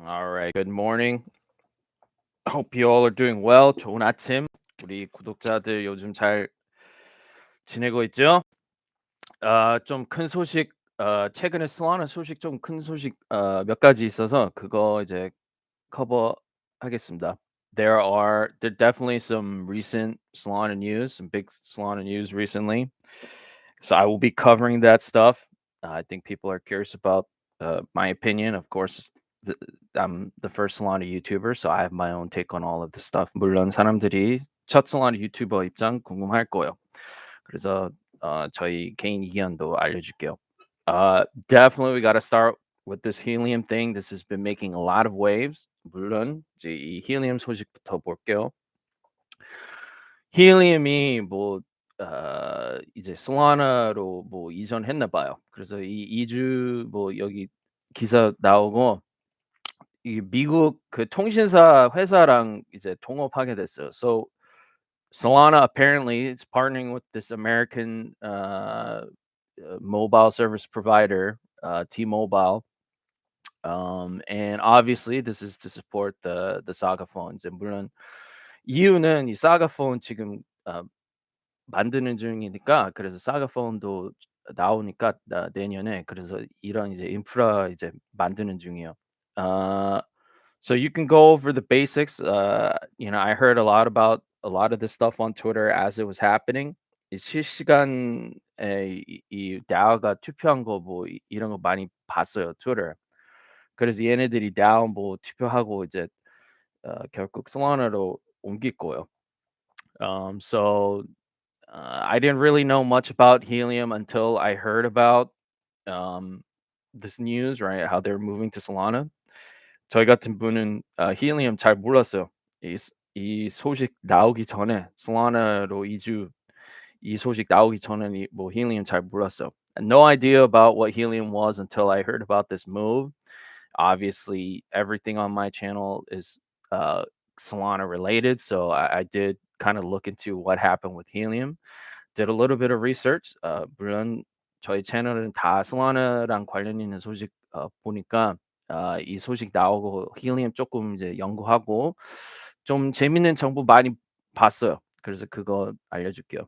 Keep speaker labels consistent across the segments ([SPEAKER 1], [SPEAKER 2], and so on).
[SPEAKER 1] All right. Good morning. Hope you all are doing well. 좋은 아침. 우리 구독자들 요즘 잘 지내고 있죠? 좀 큰 소식, 최근에 슬라나 소식 좀 큰 소식 몇 가지 있어서 그거 이제 커버하겠습니다. There definitely some recent Solana news, some big Solana news recently. So I will be covering that stuff. I think people are curious about my opinion. Of course, the, I'm the first Solana YouTuber, so I have my own take on all of this stuff. 물론 사람들이 첫 Solana 유튜버 입장 궁금할 거예요. 그래서 저희 개인 의견도 알려줄게요. Definitely, we got to start with this helium thing. This has been making a lot of waves. 물론 이제 이 helium 소식부터 볼게요. 힐리엄이 뭐 이제 솔라나로 뭐 이전했나 봐요. 그래서 이 이주 뭐 여기 기사 나오고 이 미국 그 통신사 회사랑 이제 통합하게 됐어요. So Solana apparently is partnering with this American mobile service provider, T-Mobile. And obviously this is to support the Saga phones. And 물론 이유는 이 Saga phone 지금 만드는 중이니까 그래서 사가 폰도 나오니까 내년에 그래서 이런 이제 인프라 이제 만드는 중이에요. Uh, so you can go over the basics. I heard a lot about a lot of this stuff on Twitter as it was happening. 이 실시간에 이 DAO가 투표한 거 뭐 이런 거 많이 봤어요, Twitter. 그래서 얘네들이 DAO 뭐 투표하고 이제 결국 솔라나로 옮길 거예요. So I didn't really know much about Helium until I heard about this news, right? How they're moving to Solana. 저희 같은 분은 Helium 잘 몰랐어요. 이 소식 나오기 전에 Solana로 이주 이 소식 나오기 전에 뭐 Helium 잘 몰랐어요. And no idea about what Helium was until I heard about this move. Obviously, everything on my channel is uh, Solana related, so I did kind of look into what happened with Helium. Did a little bit of research. 물론 저희 채널은 다 솔라나랑 관련 있는 소식 보니까 이 소식 나오고 힐리엄 조금 이제 연구하고 좀 재밌는 정보 많이 봤어요. 그래서 그거 알려줄게요.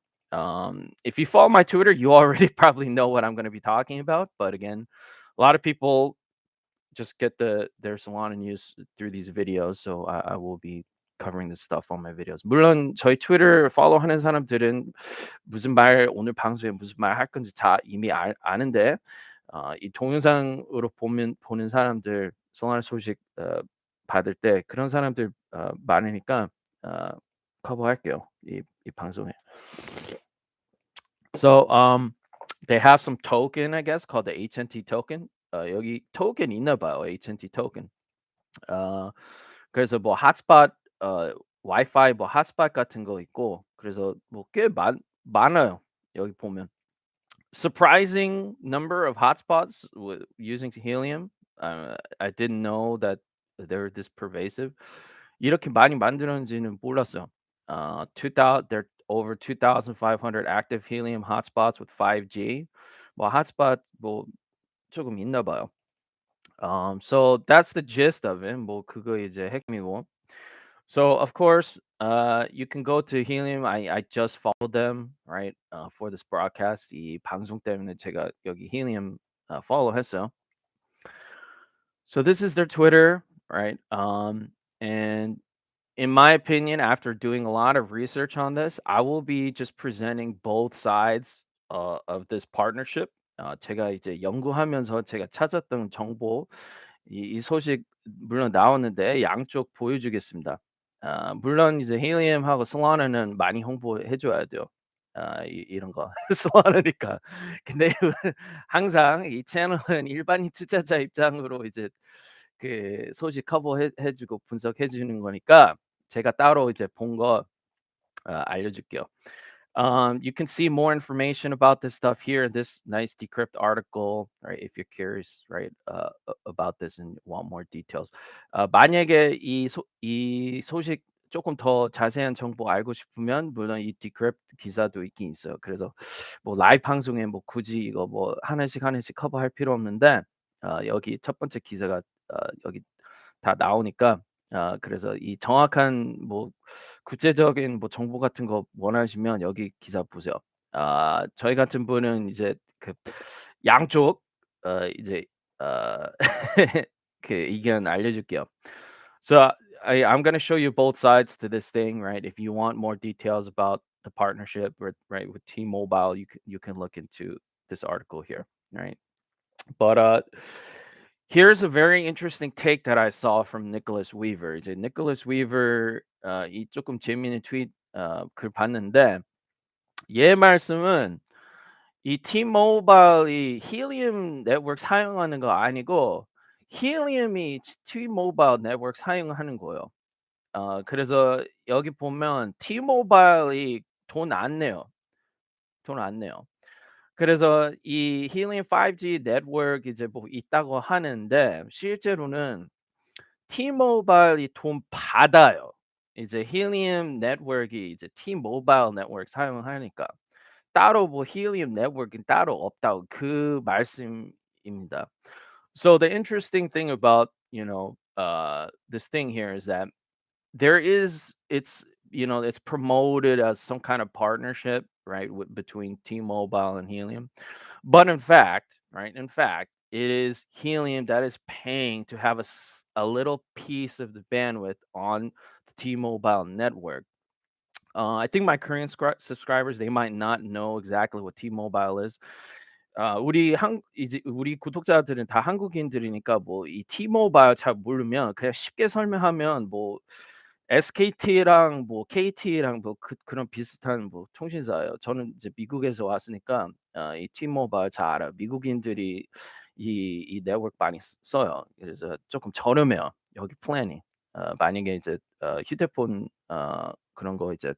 [SPEAKER 1] If you follow my Twitter, you already probably know what I'm going to be talking about. But again, a lot of people just get their Solana news through these videos, so I will be covering this stuff on my videos. 물론 저희 트위터 팔로우하는 사람들은 무슨 말 오늘 방송에 무슨 말 할 건지 다 이미 아는데 이 동영상으로 보는 사람들 솔라나 소식 받을 때 그런 사람들 많으니까 어, 커버할게요 이 방송에. So they have some token, I guess, called the HNT token. 여기 토ken 있나 봐요. HNT token. 그래서 뭐 핫스팟 와이파이 뭐 핫스팟 같은 거 있고 그래서 뭐 꽤 많아요. 여기 보면. Surprising number of hotspots using Helium. I didn't know that they're this pervasive. 이렇게 많이 만들었는지는 몰랐어요. 2000 there are over 2,500 active Helium hotspots with 5G. 뭐 핫스팟 뭐 조금 있나 봐요. So that's the gist of it. 뭐 그거 이제 핵심이고. So of course, you can go to Helium. I just followed them right for this broadcast. 이 방송 때문에 제가 여기 Helium follow 했어요. So this is their Twitter, right? And in my opinion, after doing a lot of research on this, I will be just presenting both sides of this partnership. 제가 이제 연구하면서 제가 찾았던 정보, 이 소식 물론 나오는데 양쪽 보여주겠습니다. 물론 이제 헬리움하고 솔라나는 많이 홍보해 줘야 돼요. 이런 거 솔라나니까. 근데 항상 이 채널은 일반인 투자자 입장으로 이제 그 소식 커버해 주고 분석해 주는 거니까 제가 따로 이제 본 거 알려줄게요. You can see more information about this stuff here. This nice decrypt article, right? If you're curious, right, about this and want more details. 만약에 이 소식 조금 더 자세한 정보 알고 싶으면 물론 이 decrypt 기사도 있긴 있어요. 그래서 뭐 라이브 방송에 뭐 굳이 이거 뭐 하나씩 커버할 필요 없는데 여기 첫 번째 기사가 여기 다 나오니까 그래서 이 정확한 뭐 구체적인 뭐 정보 같은 거 원하시면 여기 기사 보세요. 저희 같은 분은 이제 그 양쪽 이제 어 그 의견 알려줄게요. So I'm gonna show you both sides to this thing, right? If you want more details about the partnership, right, with T-Mobile, you can look into this article here, right? But here's a very interesting take that I saw from Nicholas Weaver. 이제 Nicholas Weaver 이 조금 재미있는 트윗 글 봤는데 얘 말씀은 이 T-Mobile이 Helium 네트워크 사용하는 거 아니고 Helium이 T-Mobile 네트워크 사용하는 거예요. 그래서 여기 보면 T-Mobile이 돈 안 내요. 돈 안 내요. 그래서 이 Helium 5G 네트워크 이제 뭐 있다고 하는데 실제로는 T-Mobile이 돈 받아요. 이제 Helium 네트워크이 이제 T-Mobile 네트워크 사용하니까. 따로 뭐 Helium 네트워크는 따로 없다고 그 말씀입니다. So the interesting thing about, this thing here is that there is it's promoted as some kind of partnership, right, between T-Mobile and Helium. But in fact, it is Helium that is paying to have a little piece of the bandwidth on the T-Mobile network. I think my Korean subscribers they might not know exactly what T-Mobile is. 우리 구독자들은 다 한국인들이니까 뭐 이 T-Mobile 잘 모르면 그냥 쉽게 설명하면 뭐 SKT랑 뭐 KT랑 뭐 그런 비슷한 뭐 통신사예요. 저는 이제 미국에서 왔으니까 이 T-Mobile 잘 알아요. 미국인들이 이 네트워크 많이 써요. 그래서 조금 저렴해요. 여기 플랜이. 만약에 이제 휴대폰 그런 거 이제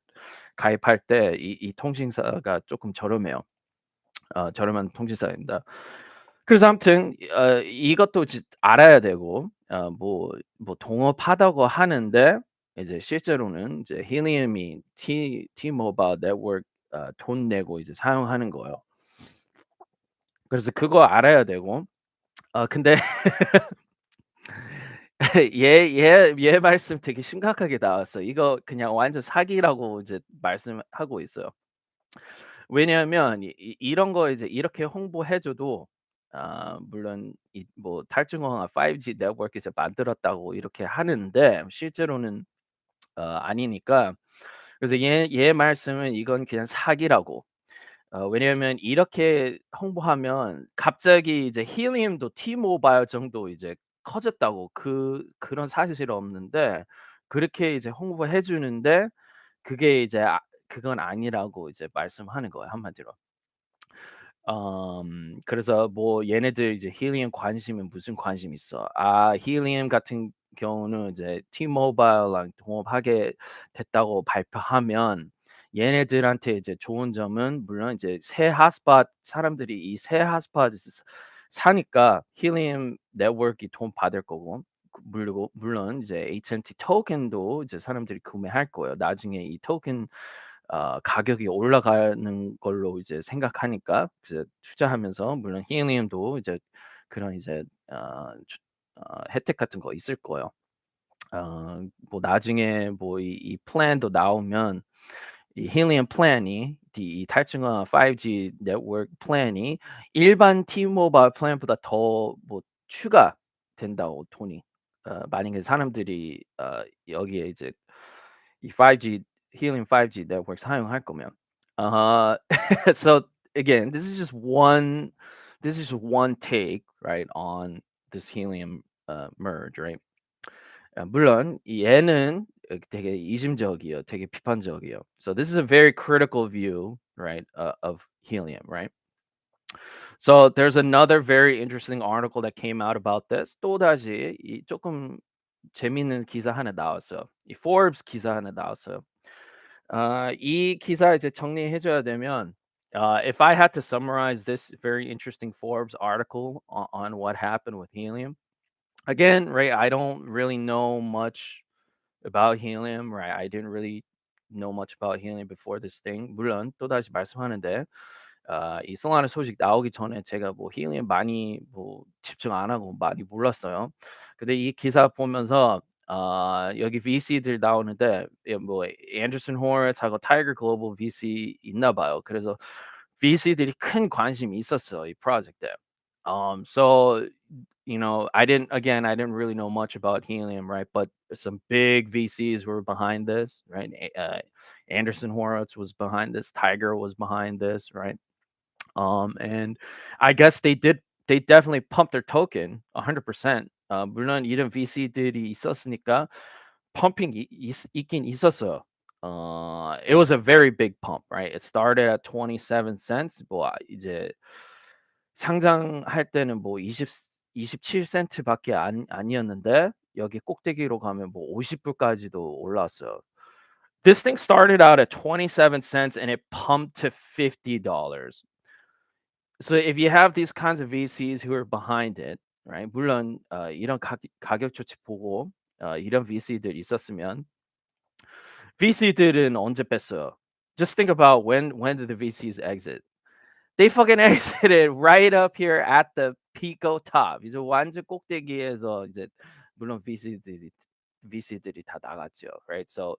[SPEAKER 1] 가입할 때 이 통신사가 조금 저렴해요. 저렴한 통신사입니다. 그래서 아무튼 이것도 알아야 되고 뭐 동업하다고 하는데 이제 실제로는 이제 힐리움이 T-Mobile 네트워크 돈 내고 이제 사용하는 거예요. 그래서 그거 알아야 되고 근데 얘 말씀 되게 심각하게 나왔어요. 이거 그냥 완전 사기라고 이제 말씀하고 있어요. 왜냐하면 이런 거 이제 이렇게 홍보해 줘도 물론 이 뭐 탈중앙화 5G 네트워크 이제 만들었다고 이렇게 하는데 실제로는 아니니까 그래서 얘 말씀은 이건 그냥 사기라고. 왜냐하면 이렇게 홍보하면 갑자기 이제 힐리움도 T-Mobile 정도 이제 커졌다고 그런 사실이 없는데 그렇게 이제 홍보해 주는데 그게 이제 그건 아니라고 이제 말씀하는 거예요 한마디로. 그래서 뭐 얘네들 이제 힐리움 관심은 무슨 관심 있어. 힐리움 같은 경우는 이제 T-Mobile랑 동업하게 됐다고 발표하면 얘네들한테 이제 좋은 점은 물론 이제 새 핫스팟 사람들이 이 새 핫스팟을 사니까 힐리움 네트워크이 돈 받을 거고 물론 이제 HNT 토큰도 이제 사람들이 구매할 거예요. 나중에 이 토큰 가격이 올라가는 걸로 이제 생각하니까 이제 투자하면서 물론 힐리움도 이제 그런 이제 혜택 같은 거 있을 거예요. 뭐 나중에 뭐 이 플랜도 나오면 이 힐리움 플랜이 이 탈중앙 5G 네트워크 플랜이 일반 T-Mobile 플랜보다 더 뭐 추가된다고 돈이. 만약에 사람들이 여기에 이제 이 5G Helium 5G network 사용할 거면. Uh, so again, this is one take, right, on this Helium merge, right? 물론 얘는 되게 이심적이에요. 되게 비판적이에요. So this is a very critical view, right, of Helium, right? So there's another very interesting article that came out about this. 또다시 이 조금 재밌는 기사 하나 나왔어요. 이 Forbes 기사 하나 나왔어요. 이 기사 이제 정리해 줘야 되면 if I had to summarize this very interesting Forbes article on what happened with Helium, again, right, I don't really know much about Helium, right? I didn't really know much about Helium before this thing. 물론 또다시 말씀하는데 이 솔라나 소식 나오기 전에 제가 뭐 힐리움 많이 뭐 집중 안 하고 많이 몰랐어요. 근데 이 기사 보면서 여기 VC들 나오는데 뭐 앤더슨 호러츠하고 타이거 글로벌 VC 있나 봐요. 그래서 VC들이 큰 관심이 있었어 이 프로젝트에. So I didn't really know much about helium, right? But some big VCs were behind this, right? Anderson Horowitz was behind this. Tiger was behind this, right? And I guess they definitely pumped their token 100%. 물론 이런 VC들이 있었으니까 pumping 있긴 있었어요. It was a very big pump, right? It started at 27 cents. 뭐 이제 상장할 때는 뭐 27 센트밖에 아니었는데 여기 꼭대기로 가면 뭐 50불까지도 올랐어요. This thing started out at 27 cents and it pumped to $50. So if you have these kinds of VCs who are behind it, right? 물론 이런 가격 조치 보고 이런 VC들 있었으면 VC들은 언제 뺐어요? Just think about when did the VCs exit? They fucking exited right up here at the Pico top. 이제 완전 꼭대기에서 이제 물론 VC들이 다 나갔죠, right? So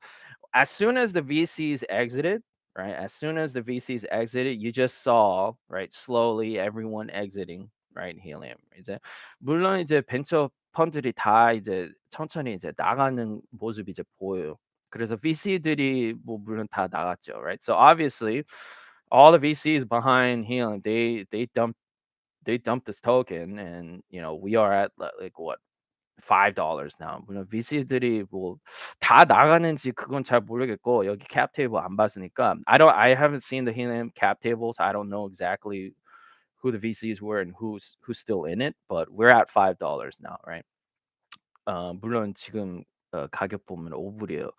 [SPEAKER 1] as soon as the VCs exited, right? As soon as the VCs exited, you just saw, right? Slowly everyone exiting, right? Helium. 이제 물론 이제 벤처 펀드들이 다 이제 천천히 이제 나가는 모습이 이제 보여요. 그래서 VC들이 뭐 물론 다 나갔죠, right? So obviously all the VCs behind Helium, they dumped this token, and we are at like what $5 now. 물론 VC들이 뭐 다 나가는지 그건 잘 모르겠고 여기 cap table 안 봤으니까 I haven't seen the Helium cap tables. I don't know exactly who the VCs were and who's still in it, but we're at $5 now, right? 물론 지금 가격 보면 5불이에요.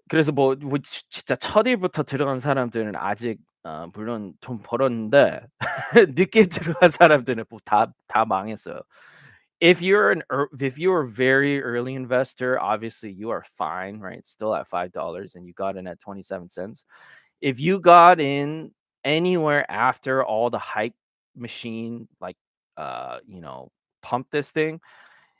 [SPEAKER 1] 그래서 뭐 진짜 첫 일부터 들어간 사람들은 아직 물론 돈 벌었는데 늦게 들어간 사람들은 뭐 다 망했어요. If you're a very early investor, obviously you are fine, right? It's still at $5 and you got in at 27 cents. If you got in anywhere after all the hype machine like pump this thing,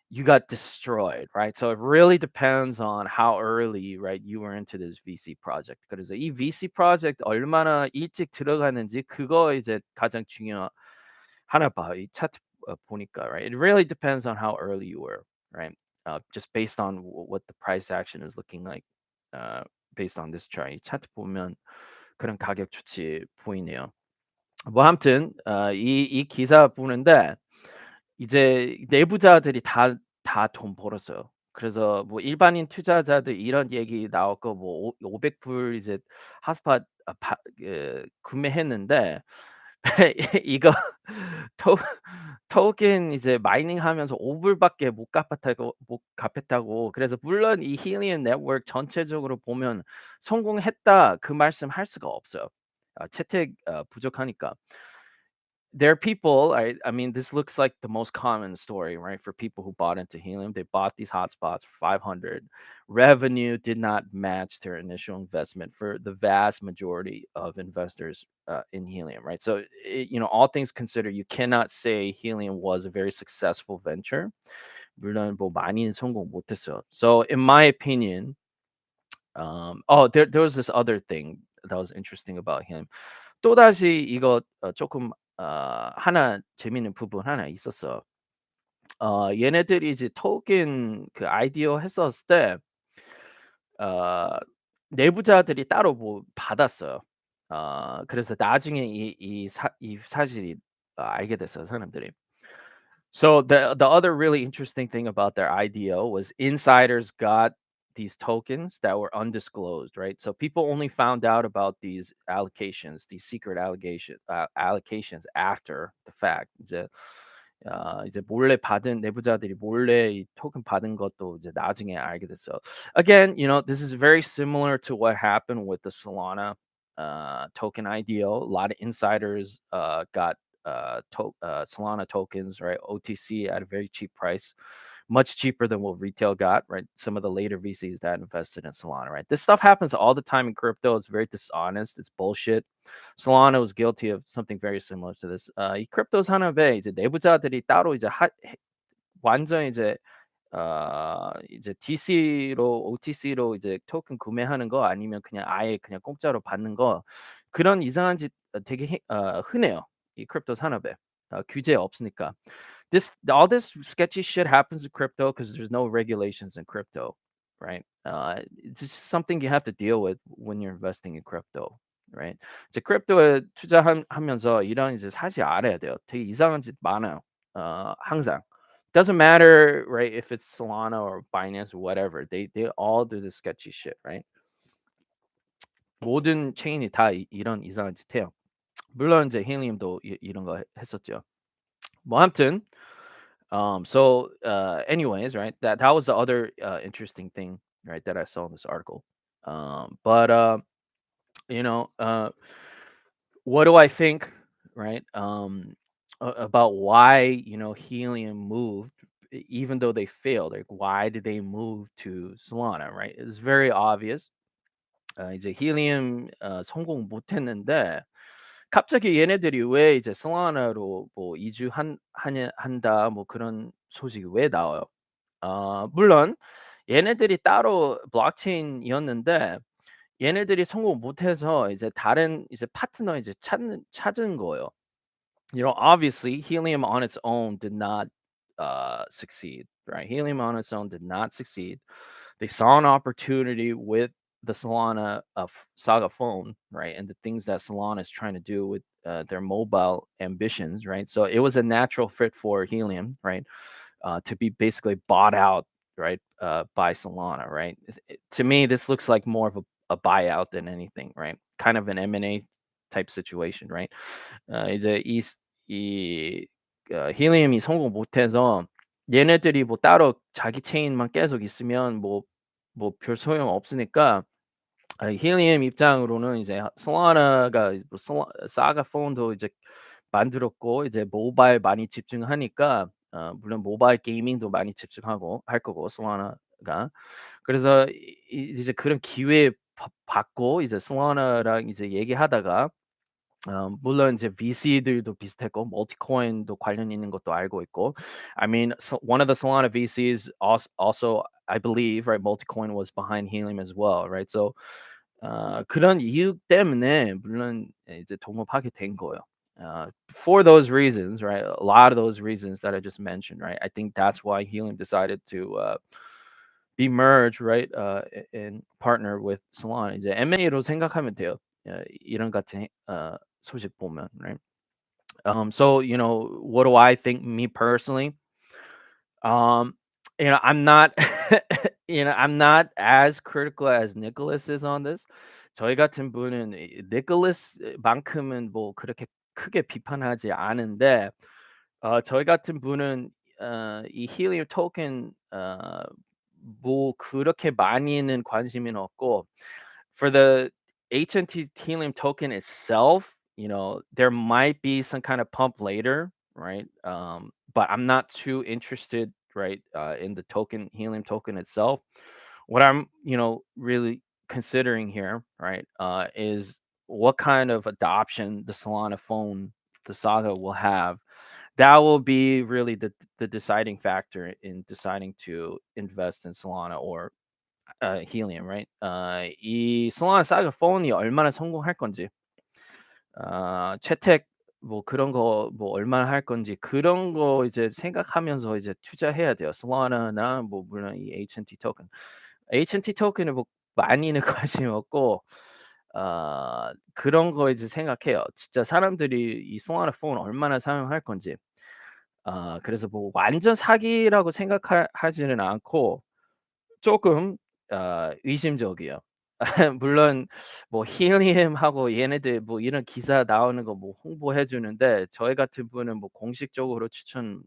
[SPEAKER 1] you got destroyed, right? So it really depends on how early, right, you were into this VC project. 그래서 이 VC project 얼마나 일찍 들어가는지 그거 이제 가장 중요하나 봐. 이 차트 보니까, right? It really depends on how early you were, right? Just based on what the price action is looking like, uh, based on this chart. 이 차트 보면 그런 가격 조치 보이네요. 뭐 아무튼 이 기사 보는데 이제 내부자들이 다 돈 벌었어요. 그래서 뭐 일반인 투자자들 이런 얘기 나왔고 뭐 500불 이제 핫스팟 구매했는데 이거 토 토큰 이제 마이닝하면서 5불밖에 못 갚았다고. 그래서 물론 이 힐리움 네트워크 전체적으로 보면 성공했다 그 말씀할 수가 없어요. 채택 부족하니까. There are people, I mean, this looks like the most common story, right? For people who bought into Helium, they bought these hotspots for 500. Revenue did not match their initial investment for the vast majority of investors in Helium, right? So, all things considered, you cannot say Helium was a very successful venture. 물론 뭐 많이는 성공 못했어요. So, in my opinion, there was this other thing that was interesting about him. 또다시 이거 조금 하나 재밌는 부분 하나 있었어. 얘네들이 이제 토큰 그 아이디어 했었을 때 어 내부자들이 따로 뭐 받았어요. 그래서 나중에 이 사실이 알게 됐어요, 사람들이. So the other really interesting thing about their IDO was insiders got these tokens that were undisclosed, right? So people only found out about these allocations, these secret allocations after the fact. 이제 몰래 받은 내부자들이 몰래 이 토큰 받은 것도 이제 나중에 알게 됐어요. Again, this is very similar to what happened with the Solana token IDO. A lot of insiders got Solana tokens, right? OTC at a very cheap price. much cheaper than what retail got, right? Some of the later VCs that invested in Solana, right? This stuff happens all the time in crypto. It's very dishonest. It's bullshit. Solana was guilty of something very similar to this. 이 크립토 산업에 이제 내부자들이 따로 이제 완전 이제 이제 DC로 OTC로 이제 토큰 구매하는 거 아니면 그냥 아예 그냥 공짜로 받는 거 그런 이상한 짓 되게 흔해요. 이 크립토 산업에. 규제 없으니까. All this sketchy shit happens in crypto because there's no regulations in crypto, right? It's just something you have to deal with when you're investing in crypto, right? 이제 크립토에 투자하면서 이런 이제 사실 알아야 돼요. 되게 이상한 짓 많아요. 항상. Doesn't matter, right? If it's Solana or Binance or whatever, they all do this sketchy shit, right? 모든 체인이 다 이런 이상한 짓 해요. 물론 이제 힐리움도 이런 거 했었죠. 뭐 아무튼 anyways, right? That was the other interesting thing, right, that I saw in this article. But you know, what do I think, right? About why Helium moved, even though they failed. Like, why did they move to Solana, right? It's very obvious. 이제 Helium 성공 못했는데 갑자기 얘네들이 왜 이제 솔라나로 뭐 한다 뭐 그런 소식이 왜 나와요? 물론 얘네들이 따로 블록체인이었는데 얘네들이 성공 못해서 이제 다른 이제 파트너 이제 찾은 거예요. Obviously, Helium on its own did not succeed, right? Helium on its own did not succeed. They saw an opportunity with the Solana of Saga phone, right? And the things that Solana is trying to do with their mobile ambitions, right? So it was a natural fit for Helium, right? To be basically bought out, right? By Solana, right? To me, this looks like more of a buyout than anything, right? Kind of an M&A type situation, right? 이제 이 힐리움이 성공 못해서 얘네들이 뭐 따로 자기 체인만 계속 있으면 뭐 별 소용 없으니까 힐리움 입장으로는 이제 솔라나가 뭐 사가 폰도 이제 만들었고 이제 모바일 많이 집중하니까 물론 모바일 게이밍도 많이 집중하고 할 거고 솔라나가. 그래서 이제 그런 기회 받고 이제 솔라나랑 이제 얘기하다가 물론 이제 VC들도 비슷했고 멀티코인도 관련 있는 것도 알고 있고. I mean, so one of the Solana VCs also I believe, right, Multicoin was behind Helium as well, right? So 그런 이유 때문에 물론 이제 동업하게 된 거예요. For those reasons, right? A lot of those reasons that I just mentioned, right? I think that's why Helium decided to be merged, right? And partner with Solana. 이제 M&A로 생각하면 돼요. 이런 같은 소식 보면, right? So what do I think? Me personally, um, I'm not, I'm not as critical as Nicholas is on this. 저희 같은 분은 니콜라스만큼은 뭐 그렇게 크게 비판하지 않은데, 저희 같은 분은 이 힐리움 토큰 뭐 그렇게 많이는 관심은 없고, for the HNT Helium token itself, there might be some kind of pump later, right? But I'm not too interested, right, in the token Helium token itself. What I'm, really considering here, right, is what kind of adoption the Solana phone, the Saga will have. That will be really the deciding factor in deciding to invest in Solana or Helium, right? 이 Solana Saga 폰이 얼마나 성공할 건지, 채택 뭐 그런 거 뭐 얼마나 할 건지 그런 거 이제 생각하면서 이제 투자해야 돼요. Solana나 뭐 물론 이 HNT 토큰. HNT 토큰은 뭐 많이는 관심이 없고 그런 거 이제 생각해요. 진짜 사람들이 이 Solana 폰 얼마나 사용할 건지. 그래서 뭐 완전 사기라고 하지는 않고 조금 의심적이에요. 물론 뭐 힐리움하고 얘네들 뭐 이런 기사 나오는 거 뭐 홍보해 주는데 저희 같은 분은 뭐 공식적으로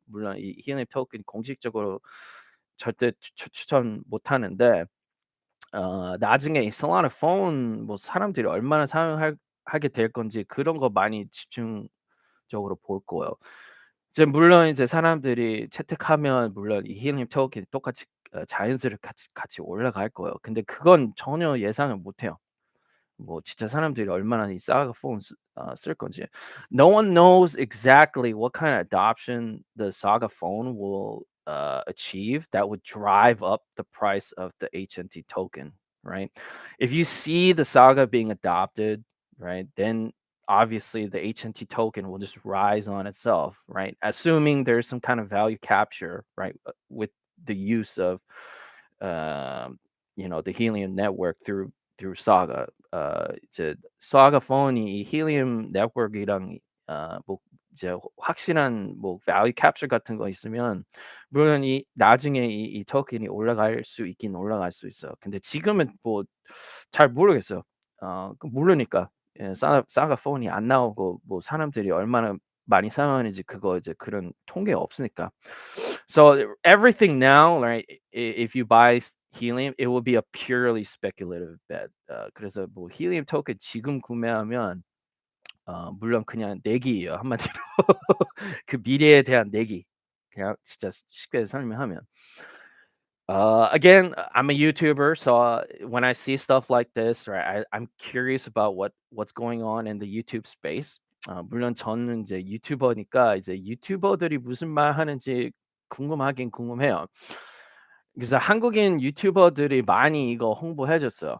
[SPEAKER 1] 물론 이 힐리움 토큰 공식적으로 절대 추천 못 하는데 나중에 이 솔라나 폰 뭐 사람들이 얼마나 하게 될 건지 그런 거 많이 집중적으로 볼 거예요. 이제 물론 이제 사람들이 채택하면 물론 이 힐링 토큰이 똑같이 자연스럽게 같이 올라갈 거예요. 근데 그건 전혀 예상을 못 해요. 뭐 진짜 사람들이 얼마나 이 사가 폰 쓸 건지. No one knows exactly what kind of adoption the Saga phone will achieve that would drive up the price of the HNT token, right? If you see the Saga being adopted, right, then obviously the HNT token will just rise on itself, right? Assuming there's some kind of value capture, right, with the use of the Helium network through Saga. 이제 Saga 폰이 이 Helium 네트워크이랑 뭐 이제 확실한 뭐 value capture 같은 거 있으면 물론 이 나중에 이 토큰이 올라갈 수 있긴 올라갈 수 있어요. 근데 지금은 뭐 잘 모르겠어요. 모르니까. 예, 사가 폰이 안 나오고 뭐 사람들이 얼마나 많이 사용하는지 그거 이제 그런 통계 없으니까. So everything now, right? If you buy Helium, it will be a purely speculative bet. 그래서 뭐 Helium 토큰 지금 구매하면 물론 그냥 내기예요 한마디로. 그 미래에 대한 내기. 그냥 진짜 쉽게 설명하면. Again, I'm a YouTuber, so when I see stuff like this, right, I'm curious about what's going on in the YouTube space. 물론 저는 이제 유튜버니까 이제 유튜버들이 무슨 말 하는지 궁금하긴 궁금해요. 그래서 한국인 유튜버들이 많이 이거 홍보해 줬어요.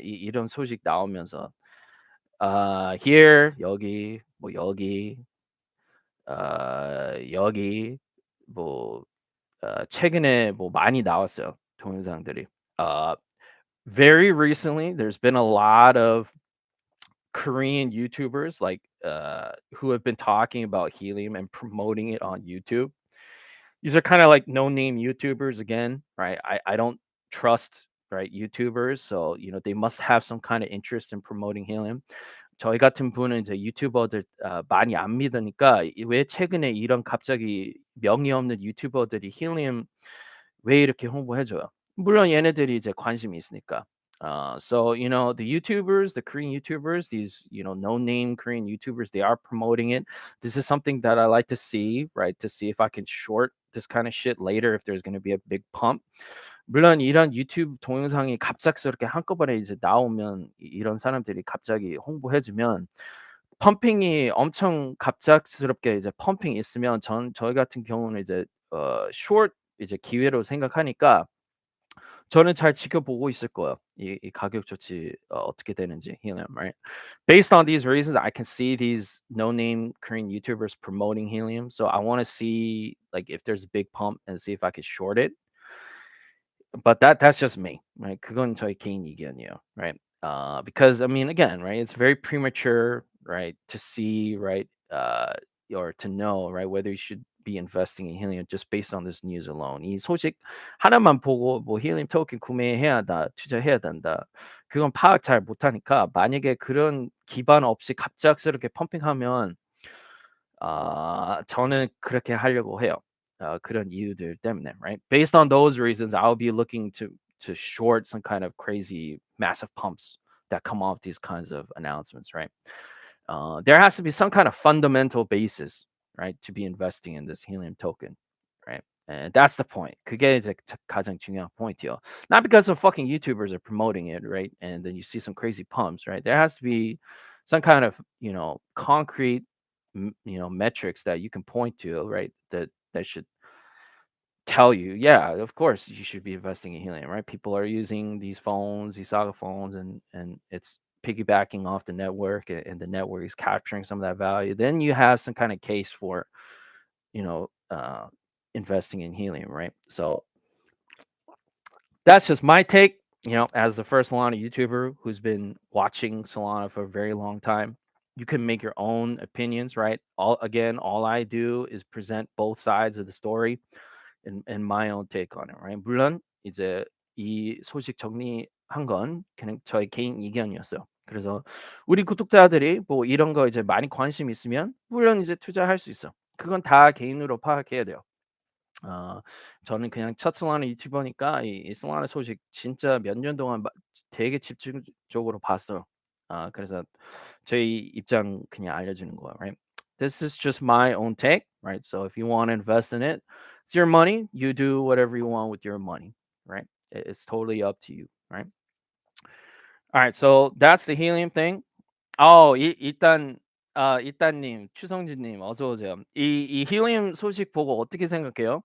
[SPEAKER 1] 이런 소식 나오면서 here 여기 뭐 여기 여기 뭐 최근에 뭐 많이 나왔어요, 동영상들이. Uh, very recently, there's been a lot of Korean YouTubers who have been talking about Helium and promoting it on YouTube. These are kind of like no name YouTubers again, right? I don't trust right YouTubers, so they must have some kind of interest in promoting Helium. 저희 같은 분은 이제 유튜버들 많이 안 믿으니까 왜 최근에 이런 갑자기 명의 없는 유튜버들이 힐리움 왜 이렇게 홍보해 줘요? 물론 얘네들이 이제 관심이 있으니까. So the YouTubers, the Korean YouTubers, these no name Korean YouTubers, they are promoting it. This is something that I like to see, right? To see if I can short this kind of shit later if there's going to be a big pump. 물론 이런 유튜브 동영상이 갑작스럽게 한꺼번에 이제 나오면 이런 사람들이 갑자기 홍보해 주면 펌핑이 엄청 갑작스럽게 이제 펌핑이 있으면 저희 같은 경우는 이제 short 이제 기회로 생각하니까 저는 잘 지켜보고 있을 거예요. 이 가격 조치 어떻게 되는지 Helium, right? Based on these reasons, I can see these no-name Korean YouTubers promoting Helium, so I wanna see, like, if there's a big pump and see if I could short it. But that's just me, right? 그건 저의 개인 의견이에요, right? Because I mean, again, right? It's very premature, right, to see, right, or to know, right, whether you should be investing in Helium just based on this news alone. 이 소식 하나만 보고 뭐 Helium 토큰 구매해야 한다, 투자해야 된다. 그건 파악 잘 못하니까 만약에 그런 기반 없이 갑작스럽게 펌핑하면 저는 그렇게 하려고 해요. 그런 이유들 때문에, right? Based on those reasons, I'll be looking to short some kind of crazy massive pumps that come off these kinds of announcements, right? There has to be some kind of fundamental basis, right, to be investing in this Helium token, right? And that's the point. 그게 이제 가장 중요한 포인트요. Not because some fucking YouTubers are promoting it, right? And then you see some crazy pumps, right? There has to be some kind of concrete metrics that you can point to, right? That should tell you, yeah, of course you should be investing in Helium, right? People are using these phones, these Saga phones, and it's piggybacking off the network, and the network is capturing some of that value. Then you have some kind of case for, you know, uh, investing in Helium, right? So that's just my take. As the first Solana YouTuber who's been watching Solana for a very long time, you can make your own opinions, right? All I do is present both sides of the story and my own take on it, right? 물론 이제 이 소식 정리한 건 그냥 저의 개인 의견이었어요. 그래서 우리 구독자들이 뭐 이런 거 이제 많이 관심 있으면 물론 이제 투자할 수 있어. 그건 다 개인으로 파악해야 돼요. 저는 그냥 첫 솔라나 유튜버니까 이 솔라나 소식 진짜 몇 년 동안 되게 집중적으로 봤어요. 그래서 저희 입장 그냥 알려주는 거예요, right? this is just my own take, right? So if you want to invest in it, it's your money. You do whatever you want with your money, right? It's totally up to you, right? All right, so that's the helium thing. 일단 이따님, 추성진님 어서 오세요. 이 힐리움 소식 보고 어떻게 생각해요?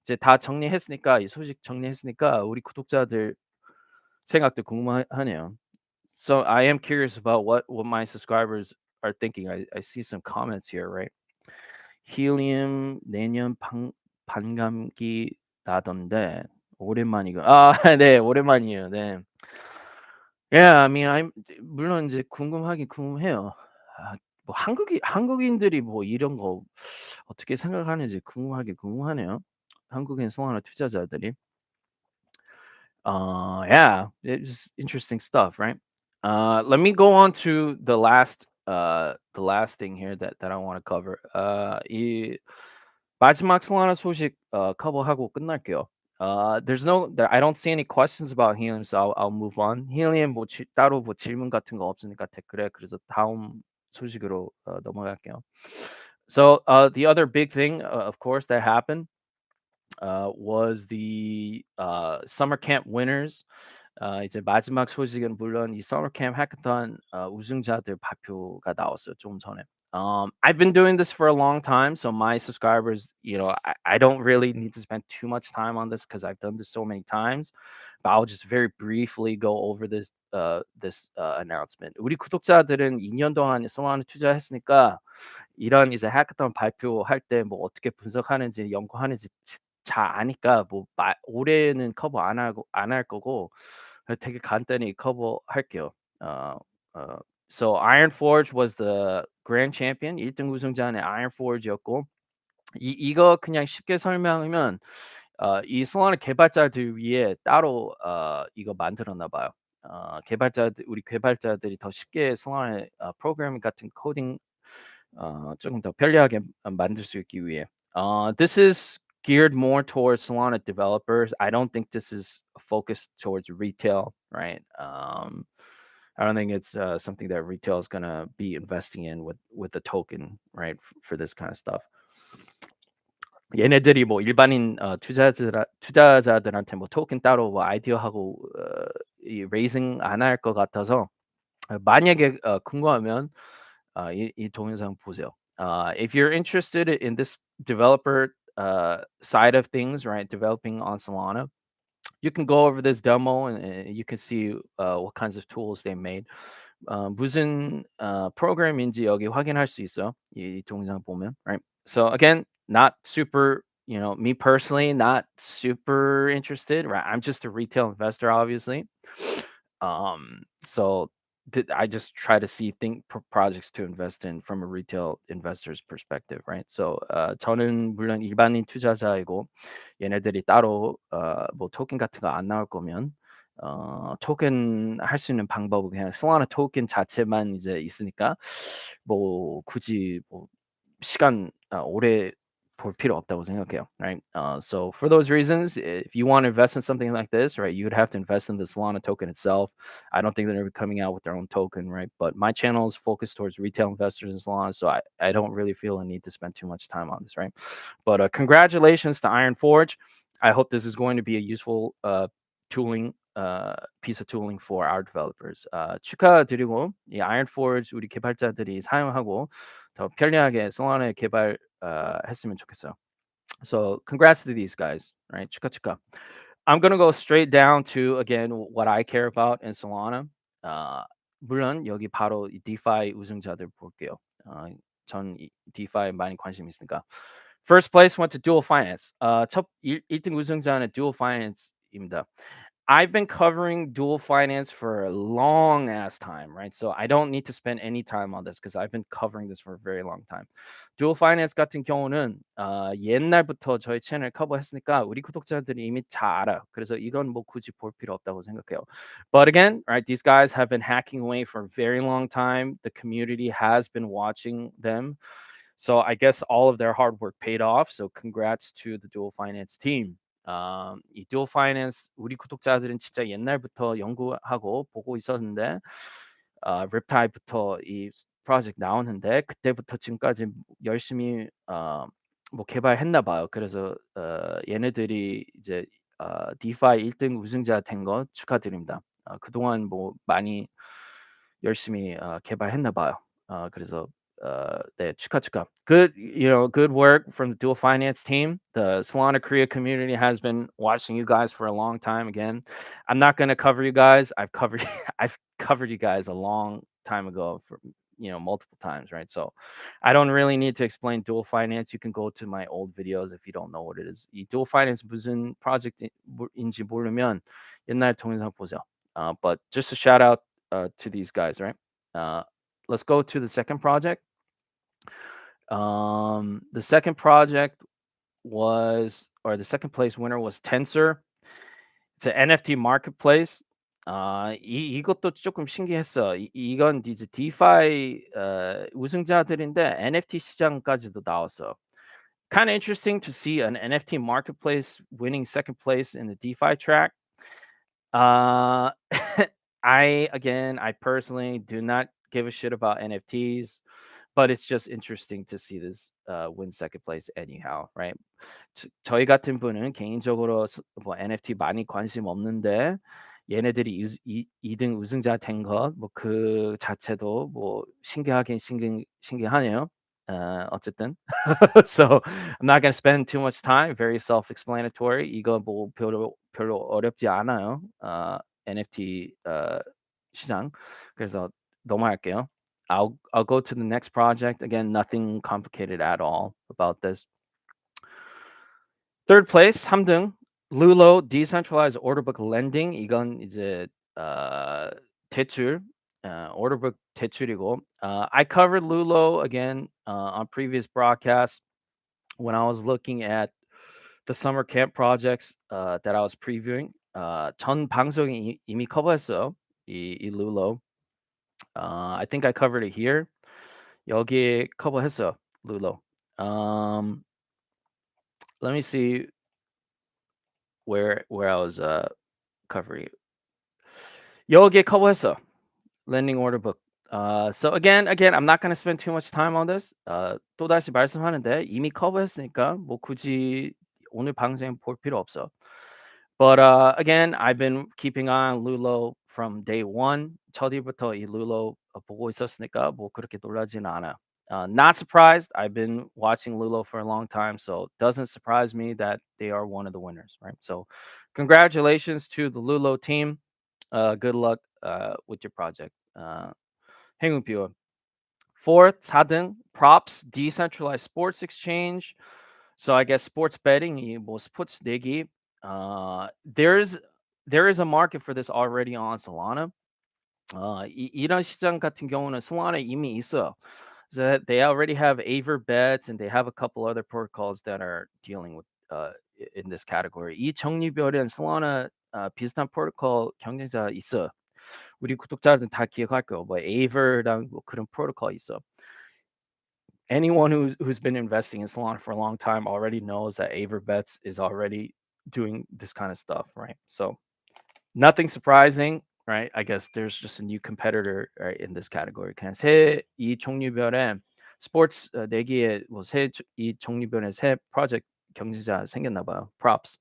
[SPEAKER 1] 이제 다 정리했으니까 이 소식 정리했으니까 우리 구독자들 생각도 궁금하네요. So I am curious about what my subscribers are thinking. I see some comments here, right? 힐리움 내년 반감기 나던데 오랜만이고 네 오랜만이에요. 네. Yeah, I mean, 물론 이제 궁금하긴 궁금해요. 뭐 한국인들이 뭐 이런 거 어떻게 생각하는지 궁금하긴 궁금하네요. 한국인 송하나 투자자들이. Yeah, it's interesting stuff, right? Let me go on to the last thing here that I want to cover. 이 마지막 Solana 소식 커버하고 끝날게요. I don't see any questions about Helium, so I'll move on. Helium 뭐 따로 뭐 질문 같은 거 없으니까 댓글에 그래서 다음 소식으로 넘어갈게요. So the other big thing, of course, that happened was the Summer Camp Winners. 이제 마지막 소식은 물론 이 Summer Camp Hackathon 우승자들 발표가 나왔어요 좀 전에. I've been doing this for a long time, so my subscribers, I don't really need to spend too much time on this because I've done this so many times. But I'll just very briefly go over this announcement. 우리 구독자들은 2년 동안 솔라나 투자했으니까 이런 이제 해커톤 발표할 때 뭐 어떻게 분석하는지 연구하는지 잘 아니까 뭐 올해는 커버 안 할 거고 되게 간단히 커버할게요. 어 어 So Iron Forge was the grand champion. 1등 우승자는 Iron Forge였고 이거 그냥 쉽게 설명하면 이 솔라나 개발자들 위해 따로 이거 만들었나 봐요. 우리 개발자들이 더 쉽게 솔라나 프로그래밍 같은 코딩 조금 더 편리하게 만들 수 있기 위해. This is geared more towards Solana developers. I don't think this is focused towards retail, right? I don't think it's something that retail is gonna be investing in with the token, right? For this kind of stuff. 얘네들이 뭐 일반인 투자자들한테 뭐 토ken 따로 뭐 아이디어하고 이 레이징 안 할 것 같아서 만약에 궁금하면 이 동영상 보세요. If you're interested in this developer side of things, right, developing on Solana, you can go over this demo and you can see what kinds of tools they made. 무슨 프로그램인지 여기 확인할 수 있어. 이 동영상 보면, right? So again, not super, me personally, not super interested, right? I'm just a retail investor, obviously. So I just try to think projects to invest in from a retail investor's perspective, right? So 저는 물론 일반인 투자자이고 얘네들이 따로 뭐 토ken 같은 거 안 나올 거면 토ken 할 수 있는 방법은 그냥 솔라나 토ken 자체만 이제 있으니까 뭐 굳이 뭐 시간 오래 볼 필요 없다고 생각해요, right? So for those reasons, if you want to invest in something like this, right, you would have to invest in the Solana token itself. I don't think they're going to be coming out with their own token, right? But my channel is focused towards retail investors in Solana, so I don't really feel a need to spend too much time on this, right? But congratulations to Iron Forge. I hope this is going to be a useful tooling piece of tooling for our developers. 축하드리고 이 Iron Forge 우리 개발자들이 사용하고 더 편리하게 솔라나 개발 했으면 좋겠어요. So congrats to these guys, right? 축하 축하. I'm gonna go straight down to again what I care about in Solana. 물론 여기 바로 이 DeFi 우승자들 볼게요. 전 DeFi 많이 관심 있으니까. First place went to Dual Finance. 첫 1등 우승자는 Dual Finance입니다. I've been covering dual finance for a long ass time, right? So I don't need to spend any time on this because I've been covering this for a very long time. dual finance 같은 경우는 옛날부터 저희 채널 커버했으니까 우리 구독자들이 이미 잘 알아. 그래서 이건 뭐 굳이 볼 필요 없다고 생각해요. But again, right, these guys have been hacking away for a very long time. The community has been watching them. So I guess all of their hard work paid off. So congrats to the dual finance team. 이 dual finance 우리 구독자들은 진짜 옛날부터 연구하고 보고 있었는데 립타이부터 이 프로젝트 나오는데 그때부터 지금까지 열심히 뭐 개발했나 봐요. 그래서 얘네들이 이제 DeFi 1등 우승자 된 거 축하드립니다. 그동안 뭐 많이 열심히 개발했나 봐요. 그래서 네, 축하. Good, good work from the Dual Finance team. The Solana Korea community has been watching you guys for a long time. Again, I'm not going to cover you guys. I've covered you guys a long time ago for multiple times, right? So I don't really need to explain Dual Finance. You can go to my old videos if you don't know what it is. 이 Dual Finance 무슨 프로젝트인지 모르면 옛날 동영상 보세요. But just a shout out to these guys, right? Let's go to the second project. The second project the second place winner was Tensor. It's an NFT marketplace. 이것도 조금 신기했어. 이건 이제 DeFi 우승자들인데 NFT 시장까지도 나왔어. Kind of interesting to see an NFT marketplace winning second place in the DeFi track. Uh, I personally do not give a shit about NFTs, but it's just interesting to see this win second place anyhow, right? 저희 같은 분은 개인적으로 뭐 NFT 많이 관심 없는데 얘네들이 2등 우승자 된 것 뭐 그 자체도 뭐 신기하네요. 어쨌든 so I'm not gonna spend too much time. Very self-explanatory. 이거 뭐 별로 어렵지 않아요. NFT 시장. 그래서 넘어갈게요. I'll go to the next project. Again, nothing complicated at all about this. Third place 3등 Lulo Decentralized Order Book Lending. 이건 이제 대출 order book 대출이고 I covered Lulo again on previous broadcasts when I was looking at the summer camp projects that I was previewing. 전 방송에 이미 커버했어요. 이 Lulo. I think I covered it here. 여기에 커버했어요. Lulo. Let me see where I was covering it. 여기에 커버했어. Lending order book. So again, I'm not going to spend too much time on this. 또다시 말씀하는데 이미 커버했으니까 뭐 굳이 오늘 방송에 볼 필요 없어. But again, I've been keeping on Lulo from day one. 첫 일부터 이 Lulo 보고 있었으니까 뭐 그렇게 놀라지는 않아. Not surprised. I've been watching Lulo for a long time, so it doesn't surprise me that they are one of the winners, right? So congratulations to the Lulo team. Good luck with your project. 행운 비원. Fourth, 4등, props, decentralized sports exchange. So I guess sports betting, 뭐 스포츠 내기. There is a market for this already on Solana. 이런 시장 같은 경우는 Solana 이미 있어요. So they already have Aver bets and they have a couple other protocols that are dealing with in this category. 이 정리별은 Solana 비슷한 프로토콜 경쟁자 있어. 우리 구독자들은 다 기억할 거예요. 뭐 Aver랑 뭐 그런 프로토콜 있어. Anyone who's been investing in Solana for a long time already knows that Aver bets is already doing this kind of stuff, right? So nothing surprising, right? I guess there's just a new competitor right, in this category. 그냥 이 종류별의 스포츠 내기에 이 종류별의 새 프로젝트 경쟁자 생겼나 봐요. Props.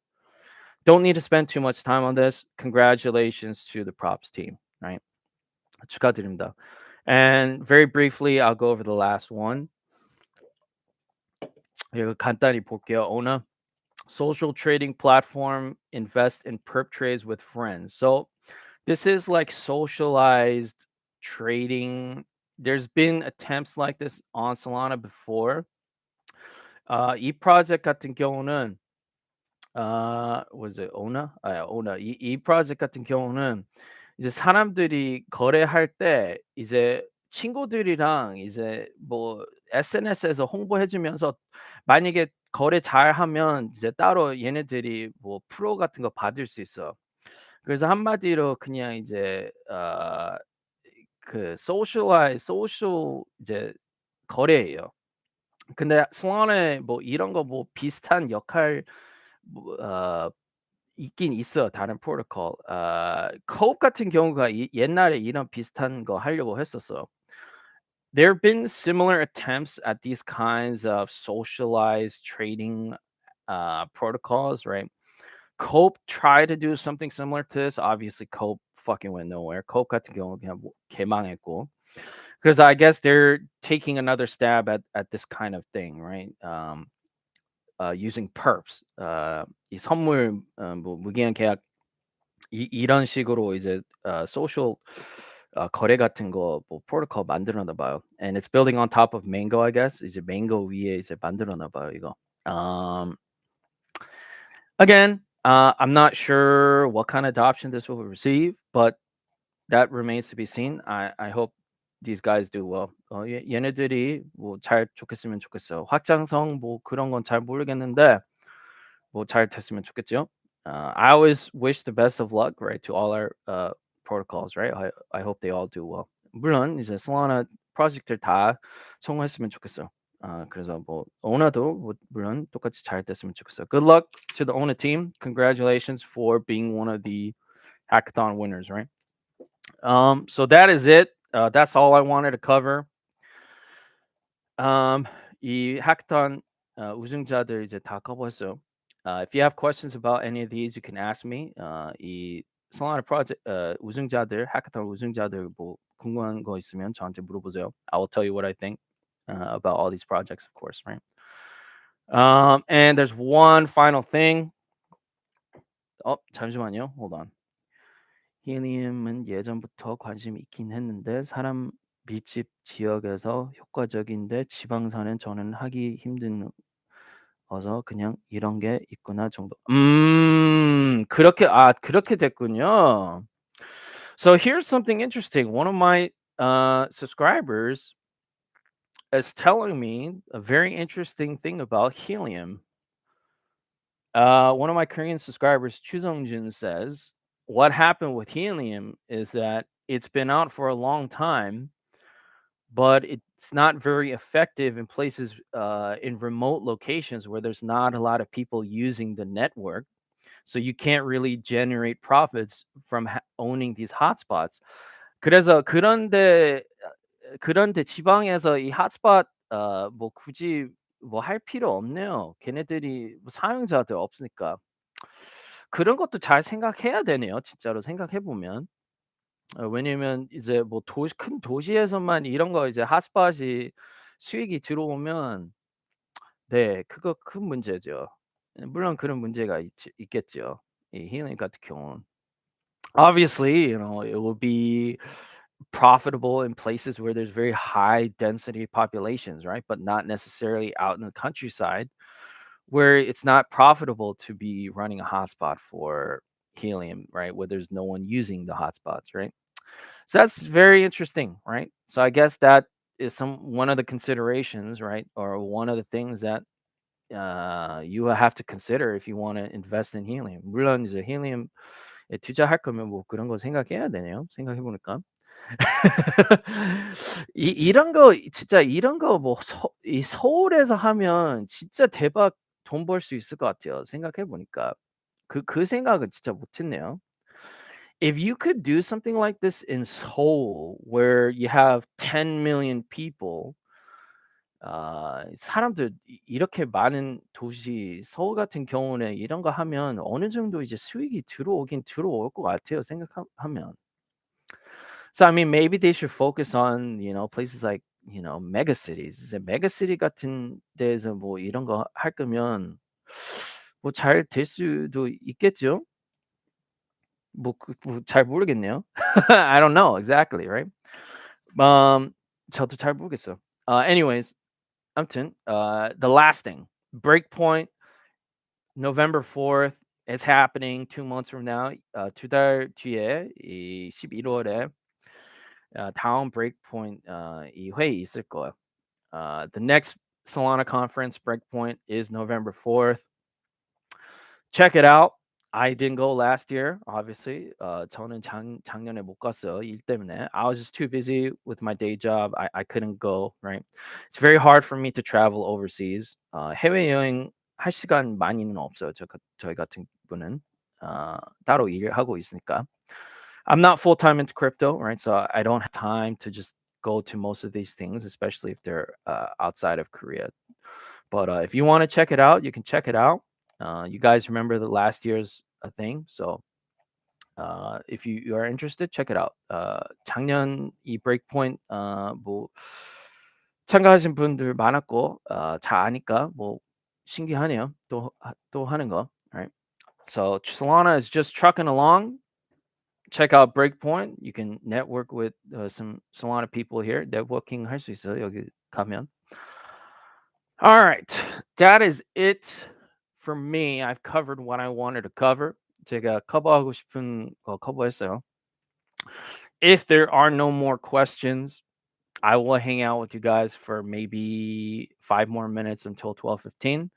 [SPEAKER 1] Don't need to spend too much time on this. Congratulations to the props team, right? 축하드립니다. And very briefly, I'll go over the last one. 이거 간단히 볼게요. Ona. Social trading platform, invest in perp trades with friends. So this is like socialized trading. There's been attempts like this on Solana before. 이 프로젝트 같은 경우는 was it Ona? Ona. 이 프로젝트 같은 경우는 이제 사람들이 거래할 때 이제 친구들이랑 이제 뭐 SNS에서 홍보해 주면서 만약에 거래 잘하면 이제 따로 얘네들이 뭐 프로 같은 거 받을 수 있어. 그래서 한마디로 그냥 이제 그 소셜 이제 거래예요. 근데 솔라나에 뭐 이런 거 뭐 비슷한 역할 뭐 있긴 있어요, 다른 프로토콜. 코업 같은 경우가 옛날에 이런 비슷한 거 하려고 했었어요. there have been similar attempts at these kinds of socialized trading protocols, right? Cope tried to do something similar to this. Obviously, Cope fucking went nowhere. Cope 같은 경우 그냥 개망했고. Because I guess they're taking another stab at this kind of thing, right? Using perps, 이 선물 뭐 무기한 계약 이런 식으로 이제 소셜 거래 같은 거 뭐 프로토콜 만들었나 봐요. And it's building on top of Mango, I guess. 이제 Mango 위에 이제 만들었나 봐요, 이거. Again, I'm not sure what kind of adoption this will receive, but that remains to be seen. I hope these guys do well. 얘네들이 뭐 잘 좋겠으면 좋겠어요. 확장성 뭐 그런 건 잘 모르겠는데 뭐 잘 됐으면 좋겠죠. I always wish the best of luck, right, to all our protocols, right? I hope they all do well. 물론 이제 Solana 프로젝트를 다 성공했으면 좋겠어요. 그래서 뭐 오너도 뭐 물론 똑같이 잘 됐으면 좋겠어요. Good luck to the owner team. Congratulations for being one of the hackathon winners, right? So that is it. That's all I wanted to cover. 이 hackathon 우승자들 이제 다 커버했어요. If you have questions about any of these, you can ask me. 이 Solana project 우승자들, hackathon 우승자들 뭐 궁금한 거 있으면 저한테 물어보세요. I will tell you what I think about all these projects, of course, right? And there's one final thing. 잠시만요. Hold on. Helium은 예전부터 관심이 있긴 했는데 사람 밀집 지역에서 효과적인데 지방산엔 저는 하기 힘든 어서 그냥 이런 게 있구나 정도. 그렇게 됐군요. So here's something interesting. One of my subscribers is telling me a very interesting thing about Helium. One of my Korean subscribers, Chuseongjun, says what happened with Helium is that it's been out for a long time, but it's not very effective in places in remote locations where there's not a lot of people using the network. So you can't really generate profits from owning these hotspots. 그래서 그런데 지방에서 이 핫스팟 뭐 굳이 뭐 할 필요 없네요. 걔네들이 뭐 사용자들 없으니까. 그런 것도 잘 생각해야 되네요, 진짜로 생각해 보면. 왜냐면 이제 뭐 큰 도시에서만 이런 거 이제 핫스팟이 수익이 들어오면 네, 그거 큰 문제죠. 물론 그런 문제가 있겠죠. 이 힐링 같은 경우는. Obviously, it will be profitable in places where there's very high density populations, right? But not necessarily out in the countryside where it's not profitable to be running a hotspot for Helium, right? Where there's no one using the hotspots, right? So that's very interesting, right? So I guess that is one of the considerations, right? Or one of the things that you have to consider if you want to invest in Helium. 물론 이제 Helium에 투자할 거면 뭐 그런 거 생각해야 되네요. 생각해 보니까. 이런 거 진짜 이런 거 뭐 이 서울에서 하면 진짜 대박 돈 벌 수 있을 것 같아요. 생각해 보니까. 그 생각은 진짜 못 했네요. If you could do something like this in Seoul where you have 10 million people 사람들 이렇게 많은 도시 서울 같은 경우는 이런 거 하면 어느 정도 이제 수익이 들어오긴 들어올 것 같아요, 하면. So I mean, maybe they should focus on, places like, mega cities. 이제 mega city 같은 데에서 뭐 이런 거 할 거면 뭐 잘 될 수도 있겠죠? 잘 모르겠네요. I don't know exactly, right? 저도 잘 모르겠어요. Anyways, 아무튼 the last thing, breakpoint November 4th. It's happening 2 months from now. 2달 뒤에 이 11월에 다음 breakpoint 이 회의 있을 거예요. The next Solana conference breakpoint is November 4th. Check it out. I didn't go last year, obviously. 저는 작년에 못 갔어요. 일 때문에. I was just too busy with my day job. I couldn't go, right? It's very hard for me to travel overseas. 해외여행 할 시간 많이는 없어요. 저희 같은 분은. 따로 일을 하고 있으니까. I'm not full-time into crypto, right? So I don't have time to just go to most of these things, especially if they're outside of Korea. But if you want to check it out, you can check it out. You guys remember the last year's thing, so if you are interested, check it out. 작년 이 브레이크포인트 뭐 참가하신 분들 많았고 잘 아니까 뭐 신기하네요. 또 하는 거. Right. So Solana is just trucking along. Check out Breakpoint. You can network with some Solana people here. Networking 할 수 있어요. 여기 가면. All right. That is it for me. I've covered what I wanted to cover. 제가 커버하고 싶은 거 커버했어요. If there are no more questions, I will hang out with you guys for maybe 5 more minutes until 12:15.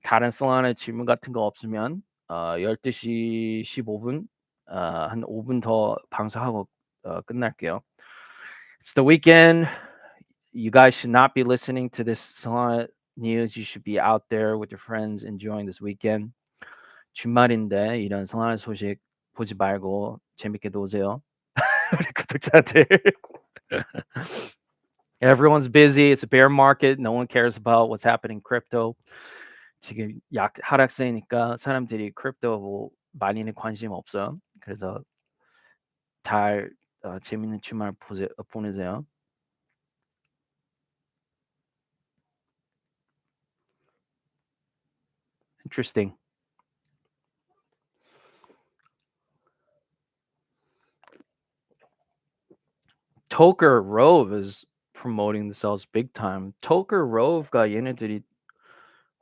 [SPEAKER 1] 다른 Solana 질문 같은 거 없으면 12시 15분 한 5분 더 방송하고 끝날게요. It's the weekend. You guys should not be listening to this Solana news. You should be out there with your friends enjoying this weekend. 주말인데 이런 Solana 소식 보지 말고 재밌게 노세요. 우리 구독자들. Everyone's busy. It's a bear market. No one cares about what's happening in crypto. 지금 하락세니까 사람들이 크립토 뭐 많이는 관심 없어요. 그래서 잘 재밌는 주말 보내세요. Interesting. Toker Rove is promoting themselves big time. Toker Rove가 얘네들이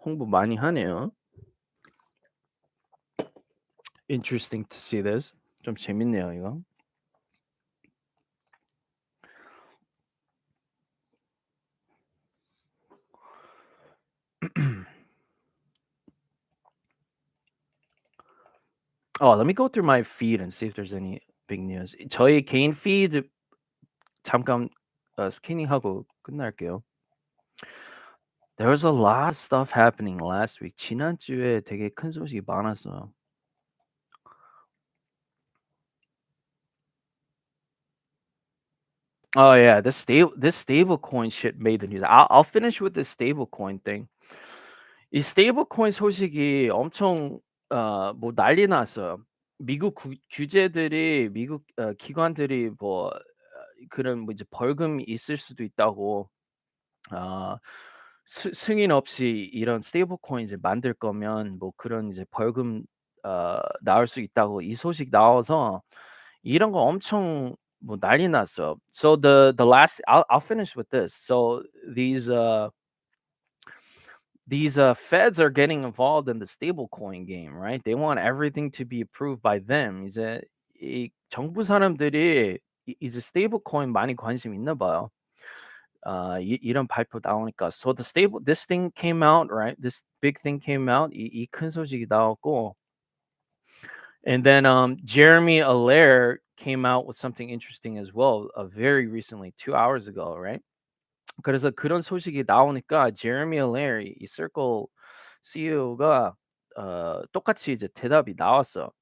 [SPEAKER 1] 홍보 많이 하네요. Interesting to see this. 좀 재밌네요, 이거. Oh, let me go through my feed and see if there's any big news. 저희 개인 feed 잠깐 스캐닝하고 끝날게요. There was a lot of stuff happening last week. 지난주에 되게 큰 소식이 많았어요. Oh yeah, this stable coin shit made the news. I'll finish with this stable coin thing. 이 스테이블 코인 소식이 엄청 뭐 난리 났어요. 미국 규제들이 미국 기관들이 뭐 그런 뭐 이제 벌금이 있을 수도 있다고 승인 없이 이런 스테이블 코인 이제 만들 거면 뭐 그런 이제 벌금 나올 수 있다고 이 소식 나와서 이런 거 엄청 뭐 난리 났어요. So the last I'll finish with this. So these feds are getting involved in the stablecoin game, right? They want everything to be approved by them. 이제 이 정부 사람들이 이제 stablecoin 많이 관심 있나 봐요. 이런 발표 나오니까. So this thing came out, right? This big thing came out. 이 큰 소식이 나왔고. And then Jeremy Allaire came out with something interesting as well, very recently, 2 hours ago, right? 그래서 그런 소식이 나오니까 제레미 얼레리 이 Circle CEO가 똑같이 이제 대답이 나왔어.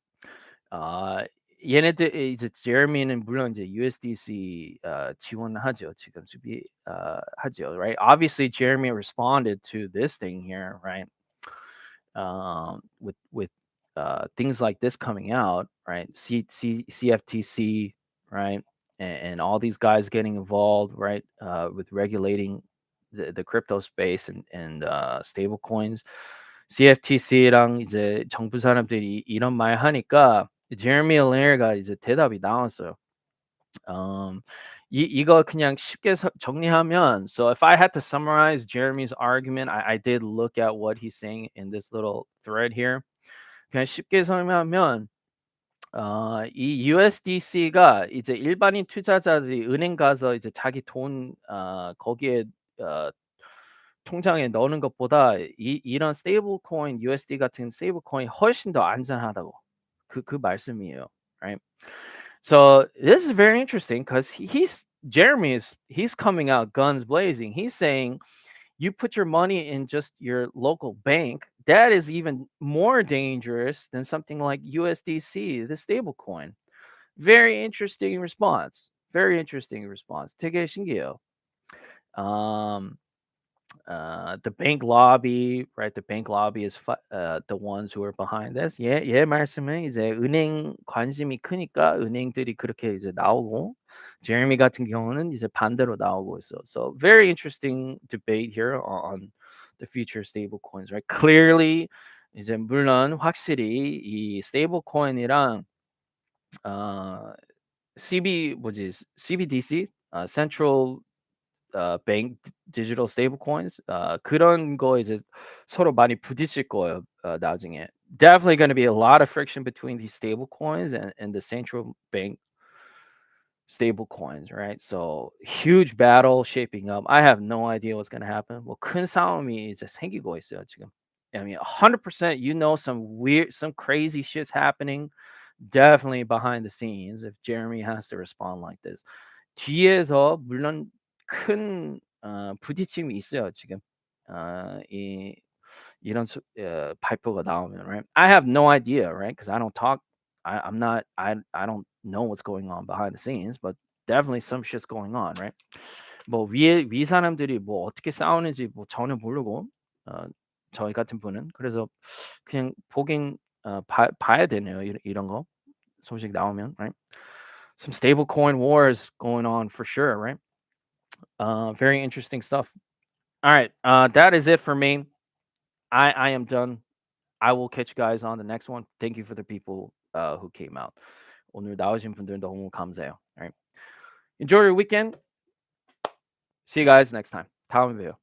[SPEAKER 1] 얘네들 이제 제레미는 물론 이제 USDC 지원하죠. 지금 수비 하죠, right? Obviously, Jeremy responded to this thing here, right? With things like this coming out, right? CFTC, right? And all these guys getting involved, right? With regulating the crypto space and stable coins. CFTC랑 이제 정부 사람들이 이런 말 하니까 제레미 얼레어가 이제 대답이 나왔어요. 이거 그냥 쉽게 정리하면, so if I had to summarize Jeremy's argument, I did look at what he's saying in this little thread here. 그냥 쉽게 설명하면 이 USDC가 이제 일반인 투자자들이 은행 가서 이제 자기 돈 거기에 어 통장에 넣는 것보다 이런 스테이블 코인 USD 같은 스테이블 코인이 훨씬 더 안전하다고 그 말씀이에요. Right? So this is very interesting because he's coming out guns blazing. He's saying you put your money in just your local bank, that is even more dangerous than something like USDC, the stable coin. Very interesting response. Very interesting response. 되게 신기해요. Um, the bank lobby, right? The bank lobby is the ones who are behind this. 얘 말씀은 이제 은행 관심이 크니까 은행들이 그렇게 이제 나오고, 제레미 같은 경우는 이제 반대로 나오고 있어. So very interesting debate here on the future stable coins, right? Clearly 이제 물론 확실히 이 스테이블 코인이랑 어 CBDC, Central Bank Digital Stablecoins, 그런 거 이제 서로 많이 부딪힐 거예요. 나중에. Definitely going to be a lot of friction between these stable coins and the central bank stable coins, right? So huge battle shaping up. I have no idea what's going to happen. 뭐 큰 싸움이 이제 생기고 있어요, 지금. I mean, 100% some crazy shit's happening definitely behind the scenes if Jeremy has to respond like this. 뒤에서 물론 큰 부딪힘이 있어요, 지금. 이 이런 발표가 나오면, right? I have no idea, right? Because I don't talk. I'm not. I don't know what's going on behind the scenes, but definitely some shit's going on, right? 뭐 위 사람들이 뭐 어떻게 싸우는지 뭐 전혀 모르고 어 저희 같은 분은 그래서 그냥 보긴 봐야 되네요. 이런 거 소식 나오면, right? Some stable coin wars going on for sure, right? Very interesting stuff. All right, that is it for me. I am done. I will catch you guys on the next one. Thank you for the people who came out. 오늘 나오신 분들 너무 감사해요. All right. Enjoy your weekend. See you guys next time. 다음에 봬요.